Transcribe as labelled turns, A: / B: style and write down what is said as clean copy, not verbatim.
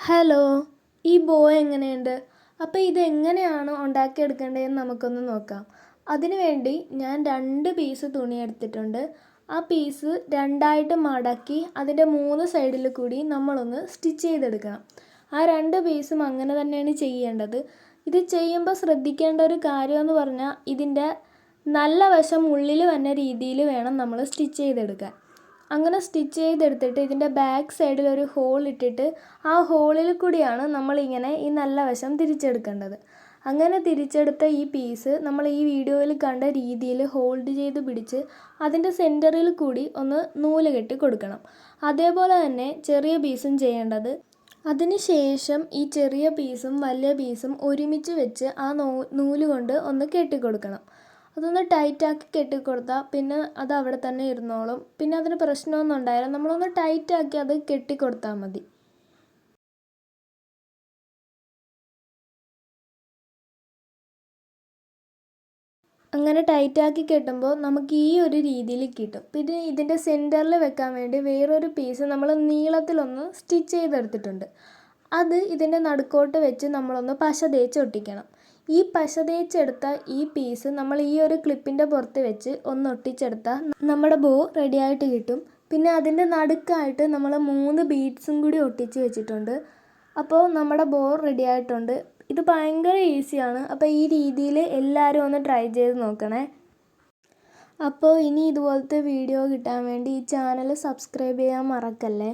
A: Hello, ഈ ബോ എങ്ങനെയുണ്ട്? അപ്പോൾ ഇതെങ്ങനെയാണ് ഉണ്ടാക്കിയെടുക്കേണ്ടതെന്ന് നമുക്കൊന്ന് നോക്കാം. അതിനുവേണ്ടി ഞാൻ 2 പീസ് തുണി എടുത്തിട്ടുണ്ട്. ആ പീസ് രണ്ടായിട്ട് മടക്കി അതിൻ്റെ 3 സൈഡിൽ കൂടി നമ്മളൊന്ന് സ്റ്റിച്ച് ചെയ്തെടുക്കണം. ആ 2 പീസും അങ്ങനെ തന്നെയാണ് ചെയ്യേണ്ടത്. ഇത് ചെയ്യുമ്പോൾ ശ്രദ്ധിക്കേണ്ട ഒരു കാര്യമെന്ന് പറഞ്ഞാൽ ഇതിൻ്റെ നല്ല വശം ഉള്ളിൽ വന്ന രീതിയിൽ വേണം നമ്മൾ സ്റ്റിച്ച് ചെയ്തെടുക്കാൻ. അങ്ങനെ സ്റ്റിച്ച് ചെയ്തെടുത്തിട്ട് ഇതിൻ്റെ ബാക്ക് സൈഡിൽ ഒരു ഹോൾ ഇട്ടിട്ട് ആ ഹോളിൽ കൂടിയാണ് നമ്മളിങ്ങനെ ഈ നല്ല വശം തിരിച്ചെടുക്കേണ്ടത്. അങ്ങനെ തിരിച്ചെടുത്ത ഈ പീസ് നമ്മൾ ഈ വീഡിയോയിൽ കണ്ട രീതിയിൽ ഹോൾഡ് ചെയ്ത് പിടിച്ച് അതിൻ്റെ സെൻറ്ററിൽ കൂടി ഒന്ന് നൂല് കെട്ടി കൊടുക്കണം. അതേപോലെ തന്നെ ചെറിയ പീസും ചെയ്യേണ്ടത്. അതിനുശേഷം ഈ ചെറിയ പീസും വലിയ പീസും ഒരുമിച്ച് വെച്ച് ആ നൂല് കൊണ്ട് ഒന്ന് കെട്ടിക്കൊടുക്കണം. അതൊന്ന് ടൈറ്റാക്കി കെട്ടിക്കൊടുത്താൽ പിന്നെ അത് അവിടെ തന്നെ ഇരുന്നോളും. പിന്നെ അതിന് പ്രശ്നമൊന്നും ഉണ്ടായില്ല. നമ്മളൊന്ന് ടൈറ്റാക്കി അത് കെട്ടിക്കൊടുത്താൽ മതി. അങ്ങനെ ടൈറ്റാക്കി കെട്ടുമ്പോൾ നമുക്ക് ഈ ഒരു രീതിയിൽ കിട്ടും. പിന്നെ ഇതിൻ്റെ സെൻറ്ററിൽ വെക്കാൻ വേണ്ടി വേറൊരു പീസ് നമ്മൾ നീളത്തിലൊന്ന് സ്റ്റിച്ച് ചെയ്തെടുത്തിട്ടുണ്ട്. അത് ഇതിൻ്റെ നടുക്കോട്ട് വെച്ച് നമ്മളൊന്ന് പശ തേച്ച് ഒട്ടിക്കണം. ഈ പശ തേച്ചെടുത്ത ഈ പീസ് നമ്മൾ ഈ ഒരു ക്ലിപ്പിൻ്റെ പുറത്ത് വെച്ച് ഒന്ന് ഒട്ടിച്ചെടുത്താൽ നമ്മുടെ ബോ റെഡിയായിട്ട് കിട്ടും. പിന്നെ അതിൻ്റെ നടുക്കായിട്ട് നമ്മൾ 3 ബീഡ്സും കൂടി ഒട്ടിച്ച് വെച്ചിട്ടുണ്ട്. അപ്പോൾ നമ്മുടെ ബോ റെഡിയായിട്ടുണ്ട്. ഇത് ഭയങ്കര ഈസിയാണ്. അപ്പോൾ ഈ രീതിയിൽ എല്ലാവരും ഒന്ന് ട്രൈ ചെയ്ത് നോക്കണേ. അപ്പോൾ ഇനി ഇതുപോലത്തെ വീഡിയോ കിട്ടാൻ വേണ്ടി ഈ ചാനൽ സബ്സ്ക്രൈബ് ചെയ്യാൻ മറക്കല്ലേ.